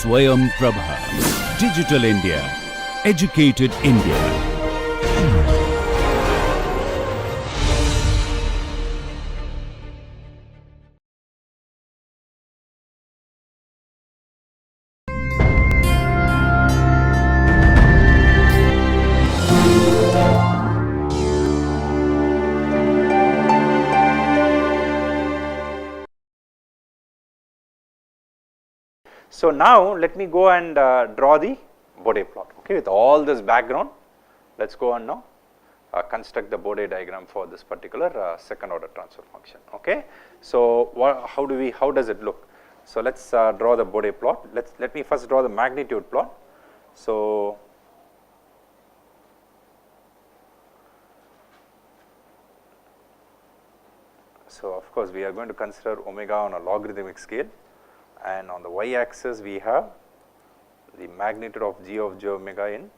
Swayam Prabha. Digital India. Educated India. So now let me go and draw the Bode plot. Okay, with all this background, let's go and now construct the Bode diagram for this particular second order transfer function. Okay, so how does it look? So let's draw the Bode plot. Let me first draw the magnitude plot. So of course we are going to consider omega on a logarithmic scale, and on the y axis we have the magnitude of g of j omega in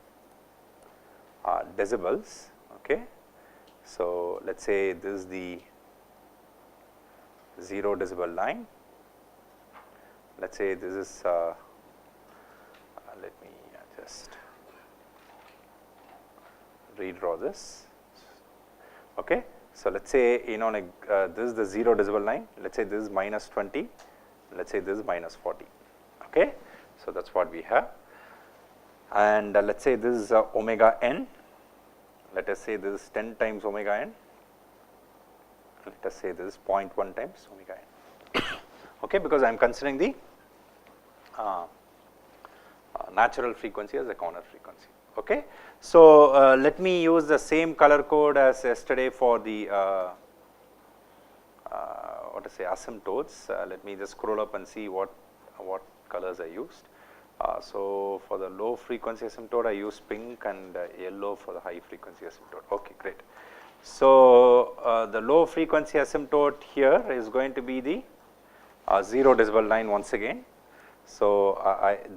decibels. Okay, so let's say this is the 0 decibel line. Let's say this is let me just redraw this. Okay, so let's say like this is the 0 decibel line. Let's say this is minus 20. Let's say this is minus 40. Okay, so that's what we have. And let's say this is omega n. Let us say this is 10 times omega n. Let us say this is 0.1 times omega n. Okay, because I am considering the natural frequency as a corner frequency. Okay, so let me use the same color code as yesterday for the what to say asymptotes. Let me just scroll up and see what colors I used. So for the low frequency asymptote I use pink and yellow for the high frequency asymptote. Okay, great. So the low frequency asymptote here is going to be the 0 decibel line once again. So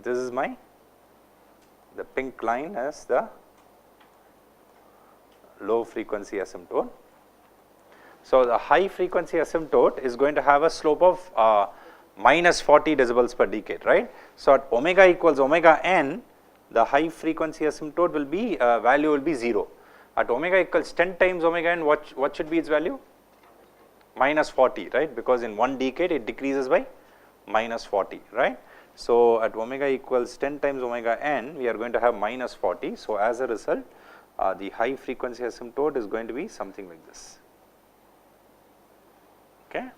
this is the pink line as the low frequency asymptote. So the high frequency asymptote is going to have a slope of minus 40 decibels per decade, right? So at omega equals omega n, the high frequency asymptote will be value will be 0. At omega equals 10 times omega n, what should be its value? Minus 40, right? Because in one decade it decreases by minus 40, right? So at omega equals 10 times omega n, we are going to have minus 40. So as a result, the high frequency asymptote is going to be something like this. Okay.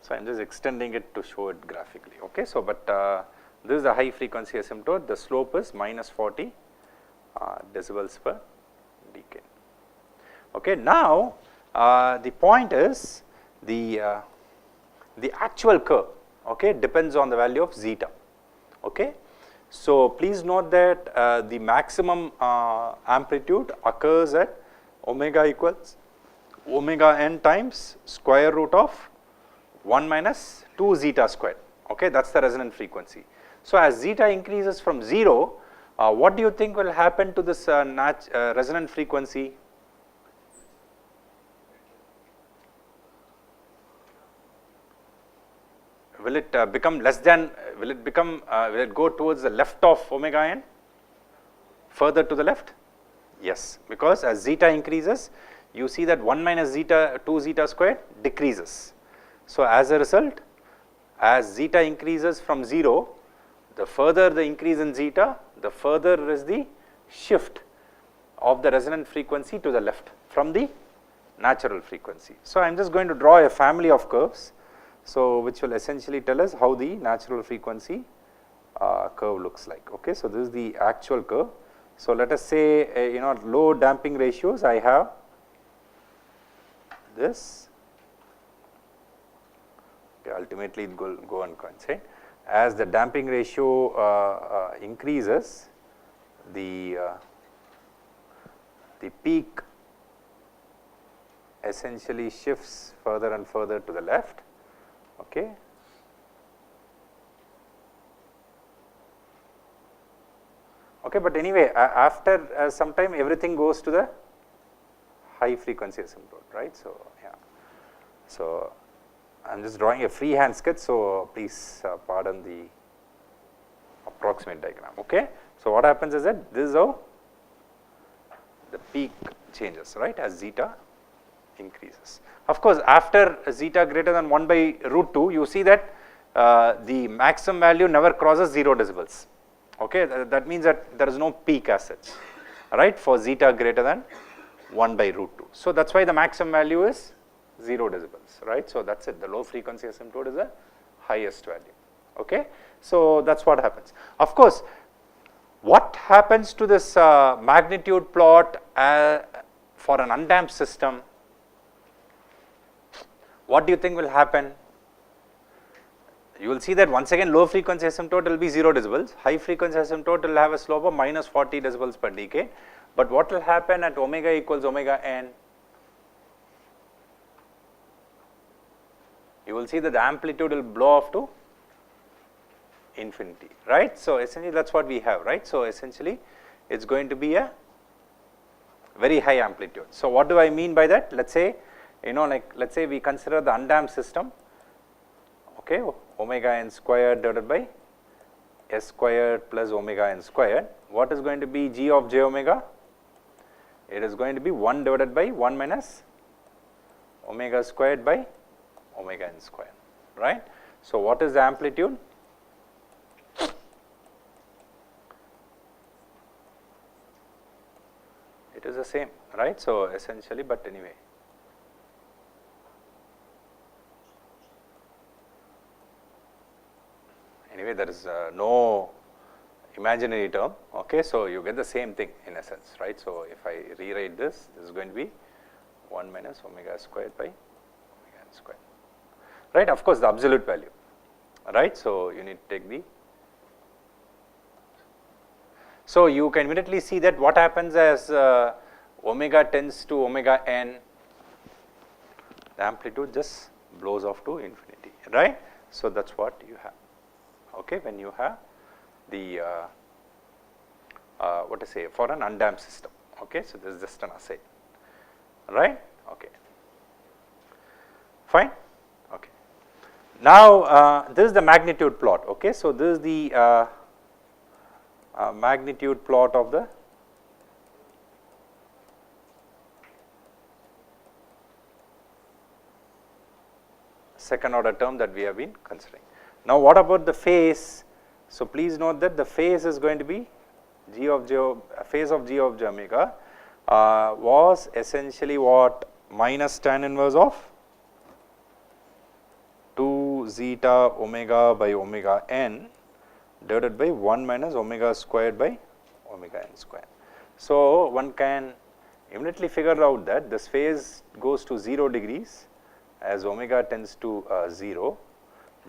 So I am just extending it to show it graphically. Okay. So but this is the high frequency asymptote. The slope is minus 40 decibels per decade. Okay. Now the point is the actual curve, okay, depends on the value of zeta. Okay. So please note that the maximum amplitude occurs at omega equals omega n times square root of 1 minus 2 zeta squared. Okay, that's the resonant frequency. So as zeta increases from 0, what do you think will happen to this resonant frequency? Will it become less than, will it go towards the left of omega n? Further to the left? Yes, because as zeta increases, you see that 1 minus zeta 2 zeta squared decreases. So as a result, as zeta increases from 0, the further the increase in zeta, the further is the shift of the resonant frequency to the left from the natural frequency. So I am just going to draw a family of curves, so which will essentially tell us how the natural frequency curve looks like. Okay, so this is the actual curve. So let us say low damping ratios, I have this. Okay, ultimately it will go and coincide. As the damping ratio increases, the peak essentially shifts further and further to the left. Okay. Okay, but anyway, after some time, everything goes to the high frequency asymptote, right? So yeah, so I am just drawing a freehand sketch, so please pardon the approximate diagram. Okay. So what happens is that this is how the peak changes, right, as zeta increases. Of course, after zeta greater than 1 by root 2, you see that the maximum value never crosses 0 decibels. Okay, that means that there is no peak as such, right, for zeta greater than 1 by root 2. So that's why the maximum value is 0 decibels, right. So that's it, the low frequency asymptote is the highest value. Okay. So that's what happens. Of course, what happens to this magnitude plot for an undamped system? What do you think will happen? You will see that once again low frequency asymptote will be 0 decibels, high frequency asymptote will have a slope of minus 40 decibels per decade. But what will happen at omega equals omega n? You will see that the amplitude will blow off to infinity, right. So essentially that is what we have, right. So essentially it is going to be a very high amplitude. So what do I mean by that? Let us say, like let us say we consider the undamped system, okay, omega n squared divided by s squared plus omega n squared. What is going to be g of j omega? It is going to be 1 divided by 1 minus omega squared by omega n squared, right. So what is the amplitude? It is the same, right. So essentially, but anyway, there is no imaginary term, okay. So you get the same thing in a sense, right. So if I rewrite this, this is going to be 1 minus omega squared by omega n squared, right. Of course, the absolute value, right. So you need to take the, so you can immediately see that what happens as omega tends to omega n, the amplitude just blows off to infinity, right. So that is what you have, okay, when you have the what to say, for an undamped system, okay. So this is just an aside, right, okay, fine, okay. Now this is the magnitude plot, okay. So this is the magnitude plot of the second order term that we have been considering. Now what about the phase? So please note that the phase is going to be g of j, phase of g of j omega was essentially what? Minus tan inverse of 2 zeta omega by omega n divided by 1 minus omega squared by omega n squared. So one can immediately figure out that this phase goes to 0 degrees as omega tends to 0.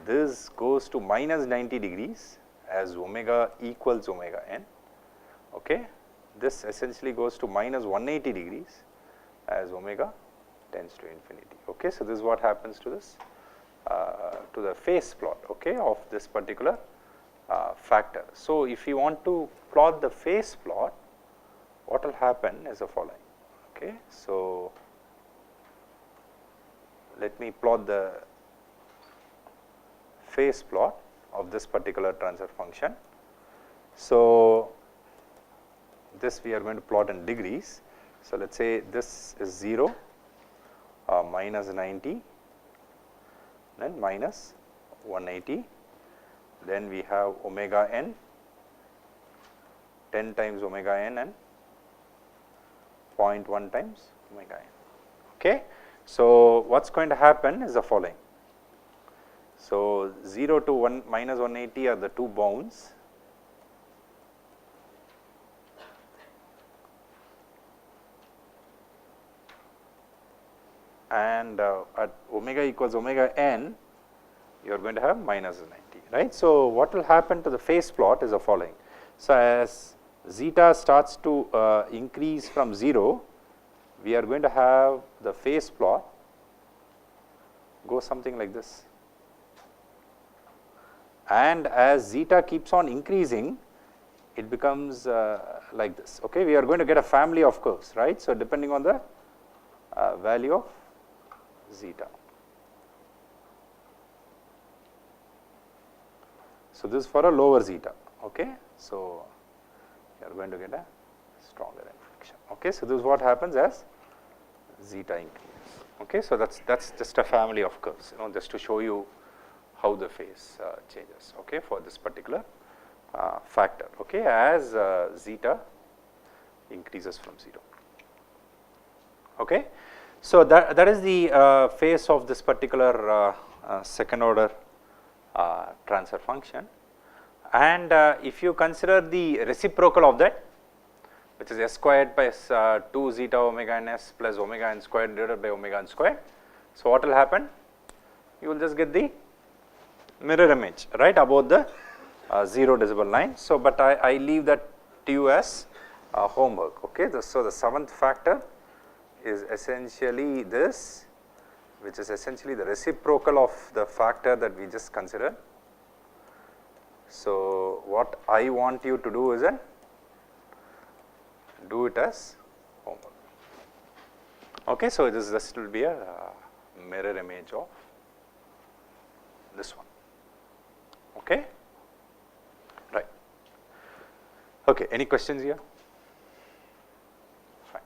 This goes to minus 90 degrees as omega equals omega n, okay. This essentially goes to minus 180 degrees as omega tends to infinity, okay. So this is what happens to this, to the phase plot, okay, of this particular factor. So if you want to plot the phase plot, what will happen is the following, okay. So let me plot the phase plot of this particular transfer function. So this we are going to plot in degrees. So let us say this is 0, minus 90, then minus 180, then we have omega n, 10 times omega n and 0.1 times omega n, okay. So what is going to happen is the following. So 0 to 1 minus 180 are the two bounds, and at omega equals omega n you are going to have minus 90, right. So what will happen to the phase plot is the following. So as zeta starts to increase from 0, we are going to have the phase plot go something like this, and as zeta keeps on increasing it becomes like this, okay. We are going to get a family of curves, right. So depending on the value of zeta, So, this is for a lower zeta, okay. So, you are going to get a stronger inflection, okay. So, this is what happens as zeta increases, okay. So, that is just a family of curves, just to show you how the phase changes, okay, for this particular factor, okay, as zeta increases from 0, okay. So, that is the phase of this particular second order transfer function, and if you consider the reciprocal of that, which is s squared by 2 zeta omega n s plus omega n squared divided by omega n squared. So, what will happen? You will just get the mirror image right above the 0 decibel line. So, but I leave that to you as homework, okay. So, the 7th factor is essentially this, which is essentially the reciprocal of the factor that we just considered. So, what I want you to do is do it as homework, okay. So, this will be a mirror image of this one, okay, right. Okay, any questions here? Fine.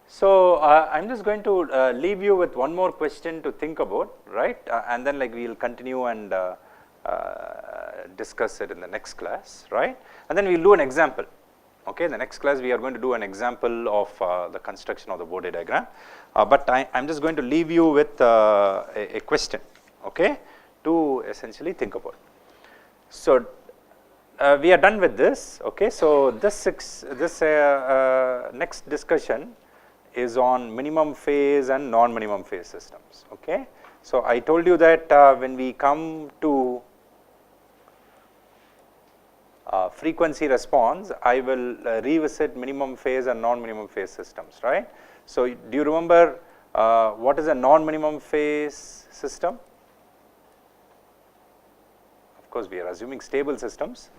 So, I am just going to leave you with one more question to think about, right, and then like we will continue and discuss it in the next class, right, and then we will do an example, okay. In the next class we are going to do an example of the construction of the Bode diagram, but I am just going to leave you with a question, okay, to essentially think about. So, we are done with this, okay. So, this next discussion is on minimum phase and non-minimum phase systems, okay. So, I told you that when we come to frequency response, I will revisit minimum phase and non-minimum phase systems, right. So, do you remember what is a non-minimum phase system? Of course, we are assuming stable systems.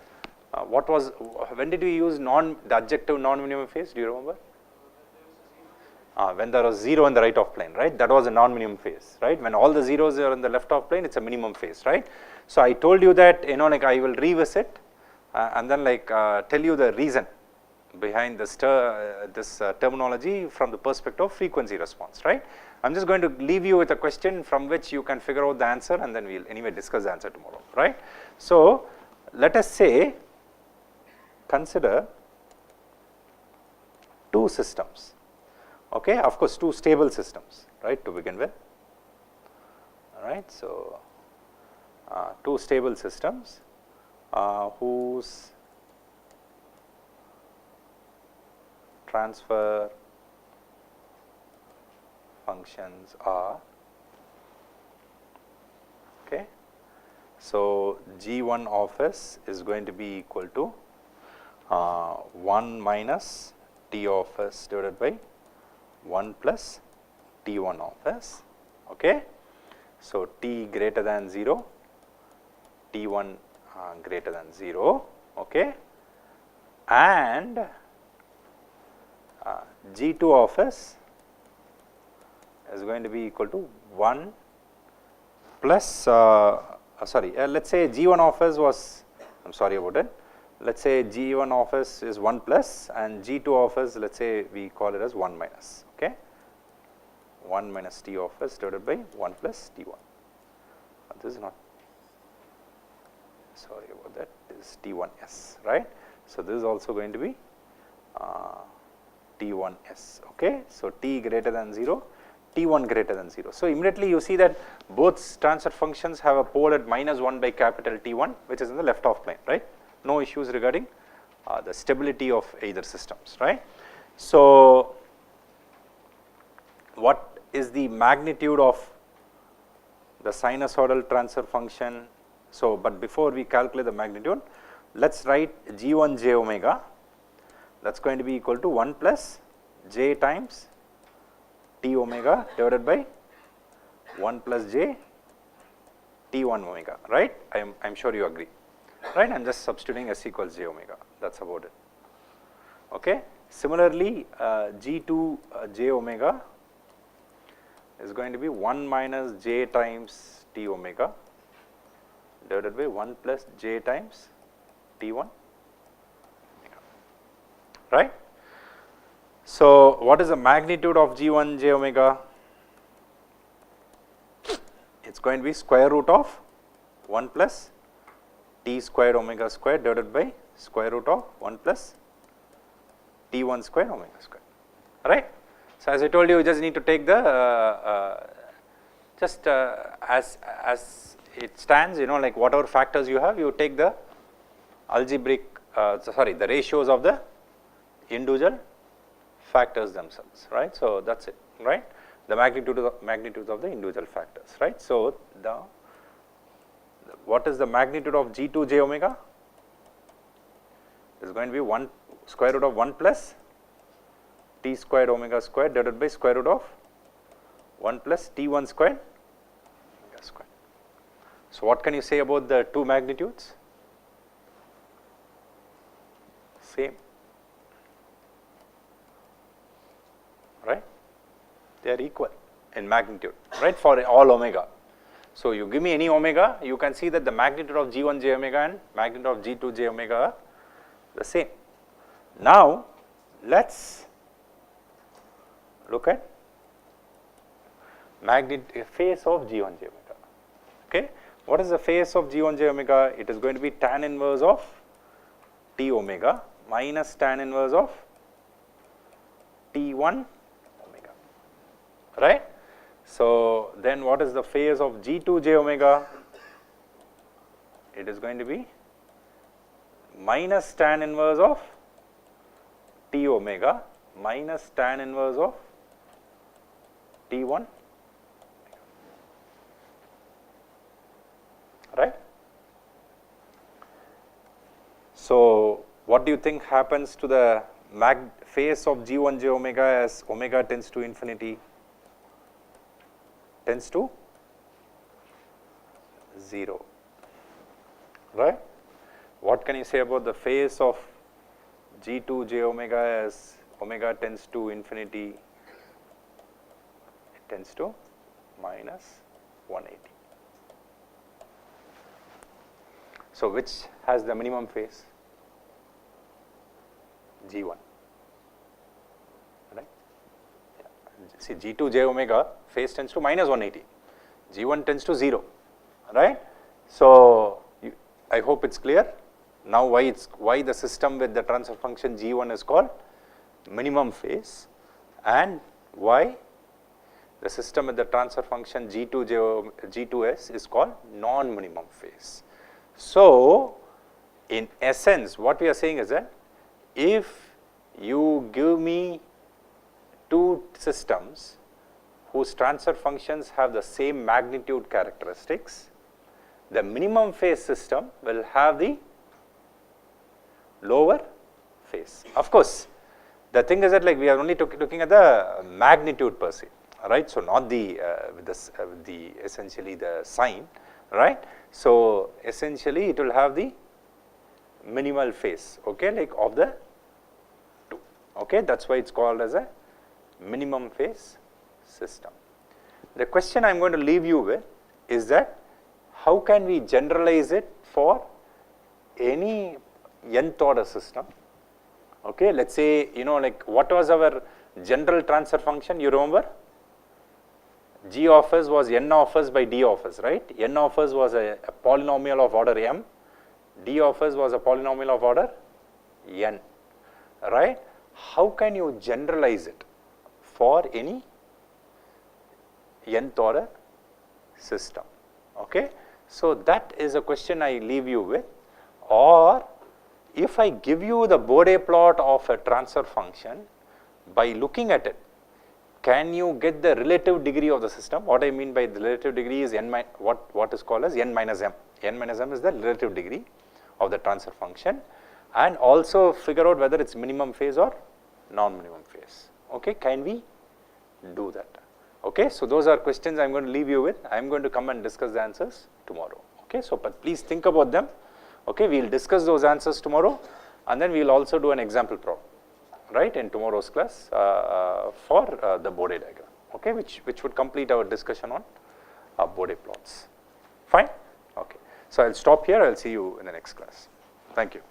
When did we use the adjective non-minimum phase, do you remember? When there was 0 in the right of plane, right, that was a non-minimum phase, right. When all the zeros are in the left of plane, it is a minimum phase, right. So, I told you that like I will revisit and then like tell you the reason behind this terminology from the perspective of frequency response, right. I am just going to leave you with a question from which you can figure out the answer, and then we will anyway discuss the answer tomorrow, right. So, let us say consider 2 systems, okay, of course 2 stable systems, right, to begin with, alright. So, 2 stable systems whose transfer functions are, okay. So, G1 of s is going to be equal to 1 minus T of s divided by 1 plus T1 of s, okay. So, T greater than 0, T1 greater than 0, okay, and G2 of s is going to be equal to 1 plus let us say G1 of s was, I am sorry about it, let us say G1 of s is 1 plus and G2 of s, let us say we call it as 1 minus, okay, 1 minus T of s divided by 1 plus T1. This is not, sorry about that, this is T1s, right. So, this is also going to be T1s, okay. So, T greater than 0, T1 greater than 0. So, immediately you see that both transfer functions have a pole at minus 1 by capital T1, which is in the left of plane, right. No issues regarding the stability of either systems, right. So, what is the magnitude of the sinusoidal transfer function? So, but before we calculate the magnitude, let us write G1 j omega, that is going to be equal to 1 plus j times T omega divided by 1 plus j T1 omega, right. I am sure you agree, right. I am just substituting s equals j omega, that is about it, okay. Similarly, G2 j omega is going to be 1 minus j times T omega divided by 1 plus j times T1, right. So, what is the magnitude of G1 j omega? It is going to be square root of 1 plus T squared omega squared divided by square root of 1 plus T1 squared omega squared, right. So, as I told you, you just need to take the as it stands, you know, like whatever factors you have, you take the algebraic the ratios of the individual factors themselves, right. So, that is it, right, the magnitudes of the individual factors, right. So, what is the magnitude of G2 j omega? It is going to be 1 square root of 1 plus T squared omega squared divided by square root of 1 plus T1 squared omega squared. So, what can you say about the two magnitudes? Same, right, they are equal in magnitude, right, for all omega. So, you give me any omega, you can see that the magnitude of G1 j omega and magnitude of G2 j omega are the same. Now, let us look at phase of G1 j omega. Okay. What is the phase of G1 j omega? It is going to be tan inverse of T omega minus tan inverse of T1 omega, right. So, then what is the phase of G2 j omega? It is going to be minus tan inverse of T omega minus tan inverse of T1, right. So, what do you think happens to the phase of G1 j omega as omega tends to infinity? Tends to 0, right. What can you say about the phase of G2 j omega as omega tends to infinity? It tends to minus 180. So, which has the minimum phase? G1, right. See, G2 j omega phase tends to minus 180, G1 tends to 0, right. So, I hope it is clear now why the system with the transfer function G1 is called minimum phase and why the system with the transfer function G2s is called non-minimum phase. So, in essence what we are saying is that if you give me two systems whose transfer functions have the same magnitude characteristics, the minimum phase system will have the lower phase. Of course, the thing is that like we are only looking at the magnitude per se, right. So, not the essentially the sign, right. So, essentially it will have the minimal phase, okay, like of the two, okay. That is why it is called as a minimum phase system. The question I am going to leave you with is that how can we generalize it for any nth order system, okay. Let us say, you know, like what was our general transfer function, you remember? G of s was n of s by d of s, right. N of s was a polynomial of order m, d of s was a polynomial of order n, right. How can you generalize it for any nth order system, okay. So, that is a question I leave you with. Or if I give you the Bode plot of a transfer function, by looking at it, can you get the relative degree of the system? What I mean by the relative degree is what is called as n minus m. N minus m is the relative degree of the transfer function, and also figure out whether it is minimum phase or non-minimum phase, okay. Can we do that? Okay. So, those are questions I am going to leave you with. I am going to come and discuss the answers tomorrow, okay. So, but please think about them, okay. We will discuss those answers tomorrow and then we will also do an example problem, right, in tomorrow's class for the Bode diagram, okay, which would complete our discussion on Bode plots, fine, okay. So, I will stop here, I will see you in the next class. Thank you.